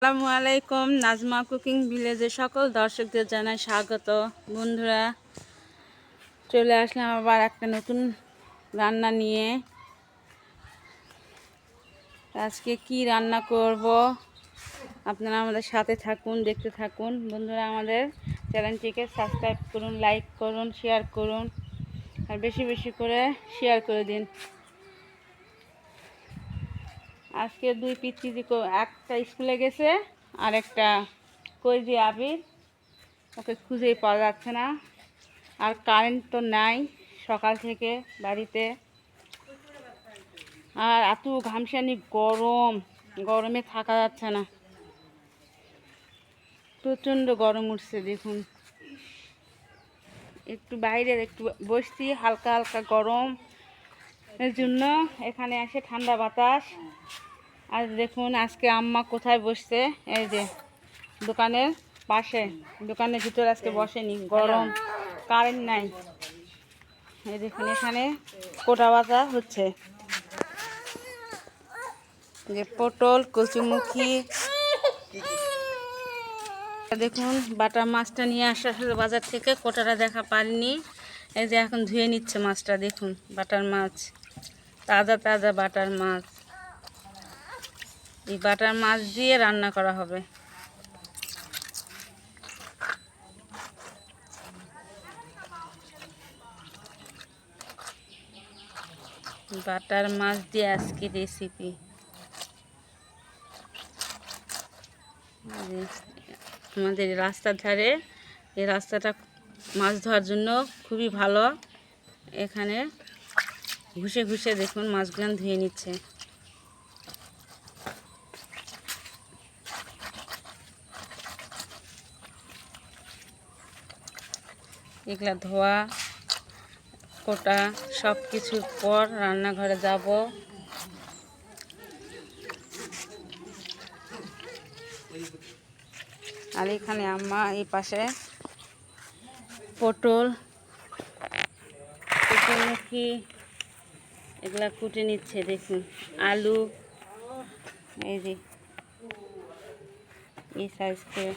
আসসালামু আলাইকুম। নাজমা কুকিং ভিলেজে সকল দর্শকদের জানাই স্বাগত। বন্ধুরা, চলে আসলাম আবার একটা নতুন রান্না নিয়ে। আজকে কি রান্না করব আপনারা আমাদের সাথে থাকুন, দেখতে থাকুন। বন্ধুরা, আমাদের চ্যানেলটিকে সাবস্ক্রাইব করুন, লাইক করুন, শেয়ার করুন, আর বেশি বেশি করে শেয়ার করে দিন। আজকে দুই পিচ্চিজি, একটা স্কুলে গেছে আর একটা কই যে আবির, ওকে খুঁজেই পাওয়া যাচ্ছে না। আর কারেন্ট তো নাই সকাল থেকে বাড়িতে। আর এত ঘামসানি গরমে থাকা যাচ্ছে না, প্রচণ্ড গরম উঠছে। দেখুন, একটু বাইরে একটু বসছি, হালকা হালকা গরম এর জন্য এখানে আসে ঠান্ডা বাতাস। আর দেখুন আজকে আম্মা কোথায় বসছে, এই যে দোকানের পাশে, দোকানের ভিতরে আজকে বসেনি, গরম, কারেন্ট নাই। এই দেখুন এখানে কোটা বাটা হচ্ছে, যে পটল, কচুমুখী। দেখুন বাটার মাছটা নিয়ে আসা হলো বাজার থেকে, কোটাটা দেখা পারিনি। এই যে এখন ধুয়ে নিচ্ছে মাছটা। দেখুন বাটার মাছ, তাজা তাজা বাটার মাছ। এই বাটার মাছ দিয়ে রান্না করা হবে। বাটার মাছ দিয়ে আজকে রেসিপি। আমাদের রাস্তার ধারে, এই রাস্তাটা মাছ ধরার জন্য খুবই ভালো। এখানে ঘুষে ঘুষে দেখুন মাছগুলো ধুয়ে নিচ্ছে। এগুলা ধোয়া কোটা সব কিছুর পর রান্নাঘরে যাব। আর এখানে আম্মা এই পাশে পটল, কচুমুখী এগুলা কুটে নিচ্ছে। দেখুন আলু, এই যে এই সাইজ করে।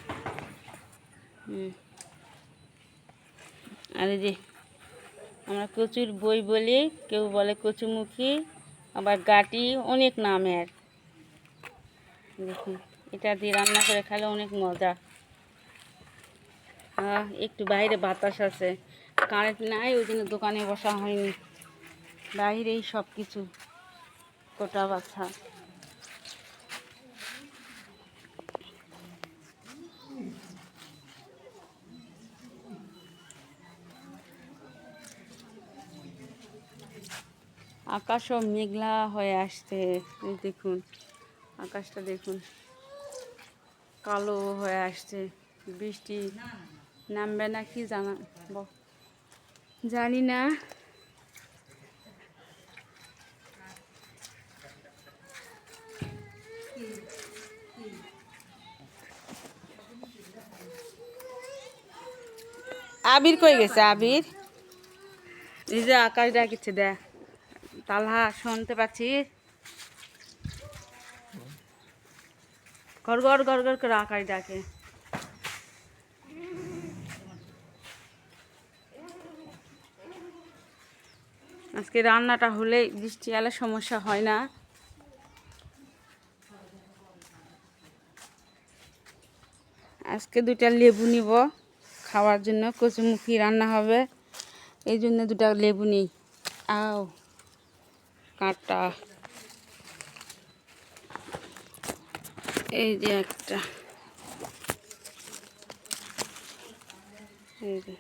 আর এই যে আমরা কচুর বই বলি, কেউ বলে কচুমুখী, আবার গাটি, অনেক নামের। দেখুন এটা দিয়ে রান্না করে খেলে অনেক মজা। একটু বাইরে বাতাস আছে, কারেন্ট নাই, ওই জন্য দোকানে বসা হয়নি। বাইরেই সব কিছু কোটা বাছা। আকাশও মেঘলা হয়ে আসছে। দেখুন আকাশটা দেখুন, কালো হয়ে আসছে। বৃষ্টি নামবে না কি জানি না। আবির কই গেছে? আবির এই যে আকাশ ডাকিচ্ছে, দেখ তালহা, শুনতে পাচ্ছিস? ঘর ঘর ঘর ঘর করে আকাশ ডাকে। আজকে রান্নাটা হলে বৃষ্টি এলে সমস্যা হয় না। আজকে দুটা লেবু নিব খাওয়ার জন্য, কচুমুখী রান্না হবে, এই জন্য দুটা লেবু নিই। আও কাঁটা, এই যে একটা, এই যে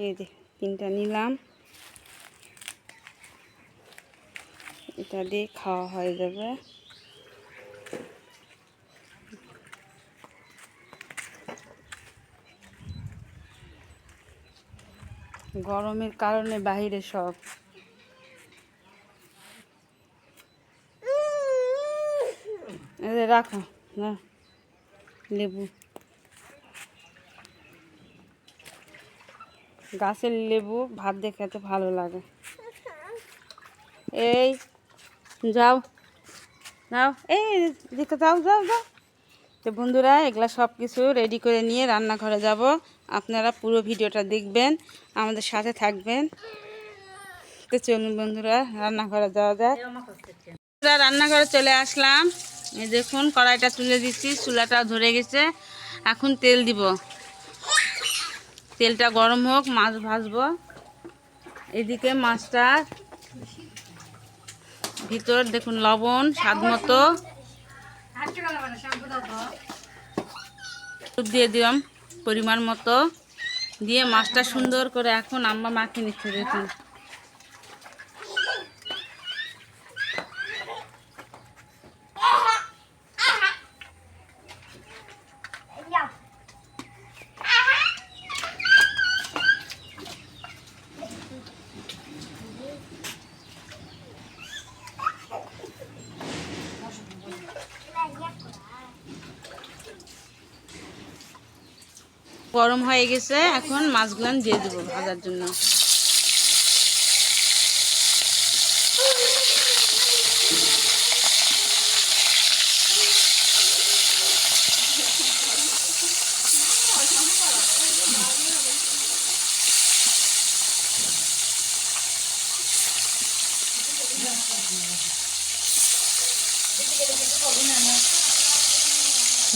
এই যে তিনটা নিলাম। এটা দিয়ে খাওয়া হয়ে যাবে। গরমের কারণে বাইরে সব। রাখো না লেবু, গাছের লেবু ভাত দিয়ে খেতে ভালো লাগে। এই যাও যাও, এই দিকে যাও যাও যাও। তো বন্ধুরা, এগুলা সব কিছু রেডি করে নিয়ে রান্নাঘরে যাব। আপনারা পুরো ভিডিওটা দেখবেন, আমাদের সাথে থাকবেন। তো চলুন বন্ধুরা, রান্নাঘরে যাওয়া যায়। রান্নাঘরে চলে আসলাম। এই দেখুন, কড়াইটা তুলে দিচ্ছি, চুলাটা ধরে গেছে। এখন তেল দিব, তেলটা গরম হোক, মাছ ভাজবো। এদিকে মাছটা ভিতর দেখুন, লবণ স্বাদ মতো দিয়ে দিলাম, পরিমাণ মতো দিয়ে মাছটা সুন্দর করে এখন আম্মা মাখিয়ে নিচ্ছে। দেখুন গরম হয়ে গেছে, এখন মাছগুলো দিয়ে দেবো ভাজার জন্য।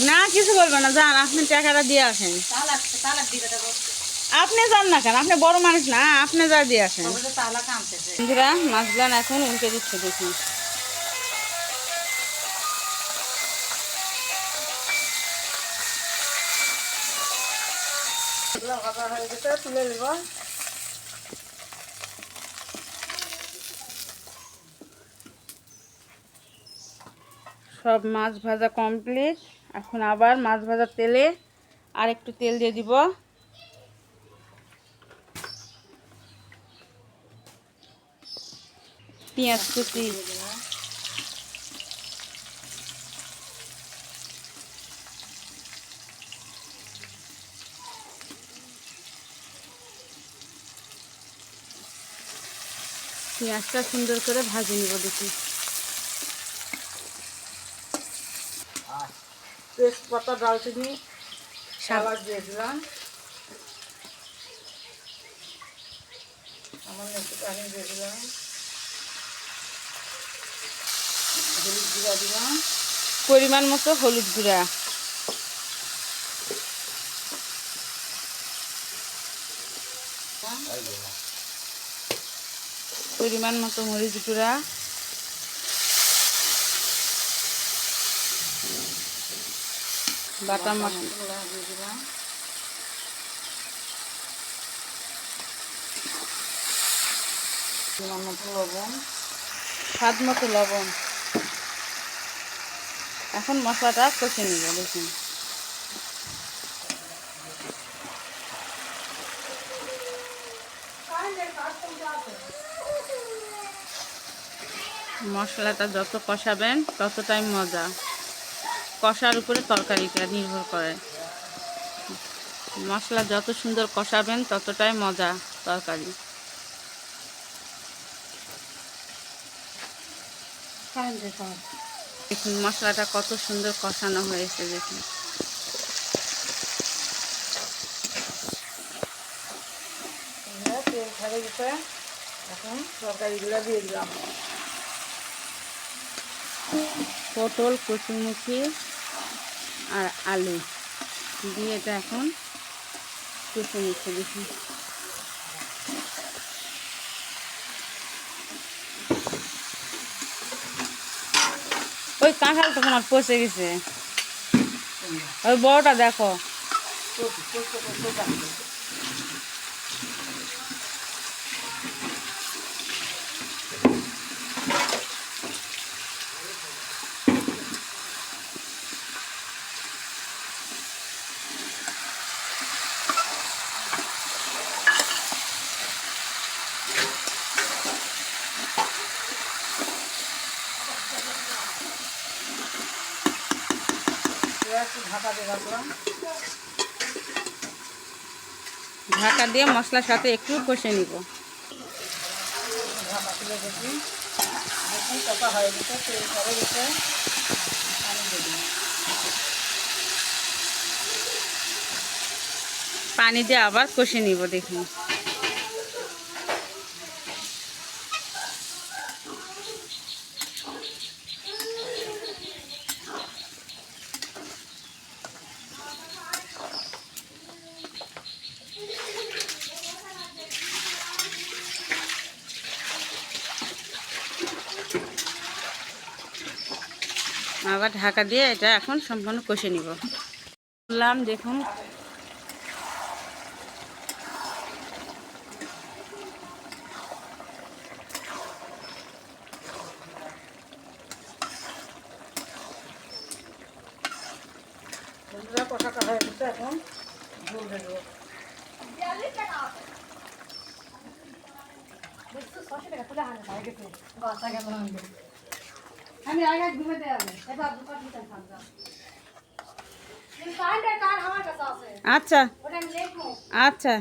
না কিছু বলবো না, যান আপনি টাকাটা দিয়ে আসেন। আপনি যান না কেন, আপনি বড় মানুষ না, আপনি যা দিয়ে আসেন। বন্ধুরা, মাছগুলো এখন উল্টে দিচ্ছে দেখুন। তুলে নেব। সব মাছ ভাজা কমপ্লিট। এখন আবার মাছ ভাজার তেলে আর একটু তেল দিয়ে দিব। পেঁয়াজ কুচি, পেঁয়াজটা সুন্দর করে ভাজে নিব। দেখি তেজপাতা, দারচিনি, সাবাস দিয়ে দিলাম। আমার একটু পানি দিয়ে দিলাম, হলুদ গুঁড়া দিলাম, পরিমাণ মতো হলুদ গুঁড়া, পরিমাণ মতো মরিচ গুঁড়া, বাটা মশলা দিয়ে দিলাম, পরিমাণ মতো লবণ, স্বাদ মতো লবণ। এখন মশলাটা কষে নিব। দেখুন মশলাটা যত কষাবেন ততটাই মজা। কষার উপরে তরকারিটা নির্ভর করে। মশলা যত সুন্দর কষাবেন ততটাই মজা তরকারি। দেখুন মশলাটা কত সুন্দর কষানো হয়েছে। দেখুন তেল ছেড়ে দিতে, এখন তরকারিগুলো দিয়ে দিলাম। পটল, কচুরমুখী আর আলু দিয়ে এটা এখন কষে নিচ্ছে। দেখুন ওই কাঁঠালটা তোমার পচে গেছে, ওই বড়টা দেখো। ঢাকা দিয়ে মশলার সাথে একটু কষে নিব। তুলে দেখি। দেখুন কষা হয়ে গেছে, তেল ছেড়ে গেছে, পানি দেবো। পানি দিয়ে আবার কষে নিব। দেখুন আবার ঢাকা দিয়ে এটা এখন সম্পূর্ণ কষে নিব। বললাম দেখুন কষাটা হয়ে গেছে, এখন ঝোল দেবো। আমি আগে ঘুমে দেওয়া আচ্ছা আচ্ছা।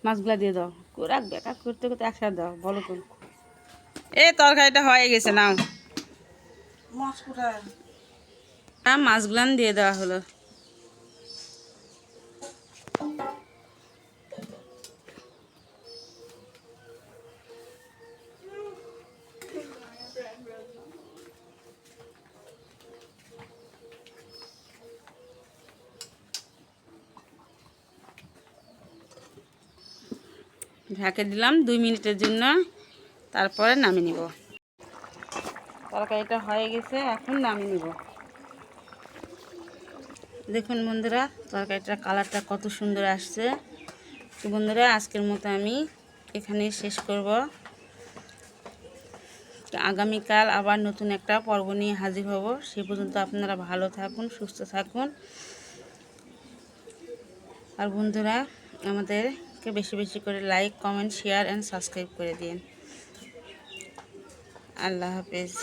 মাছগুলা দিয়ে দাও, রাখবে কাজ করতে করতে একসাথে দাও। বলো কোন এই তরকারিটা হয়ে গেছে, নাও মাছ কোথায়। মাছগুলান দিয়ে দেওয়া হলো। ঢাকে দিলাম 2 মিনিটের জন্য, তারপরে নামিয়ে নিব। তরকারিটা হয়ে গেছে, এখন নামিয়ে নিব। দেখুন বন্ধুরা তরকারিটার কালারটা কত সুন্দর আসছে। তো বন্ধুরা আজকের মতো আমি এখানেই শেষ করব। আগামীকাল আবার নতুন একটা পর্ব নিয়ে হাজির হব। সে পর্যন্ত আপনারা ভালো থাকুন, সুস্থ থাকুন। আর বন্ধুরা আমাদেরকে বেশি বেশি করে like, comment, share and subscribe করে দিন। আল্লাহ হাফেজ।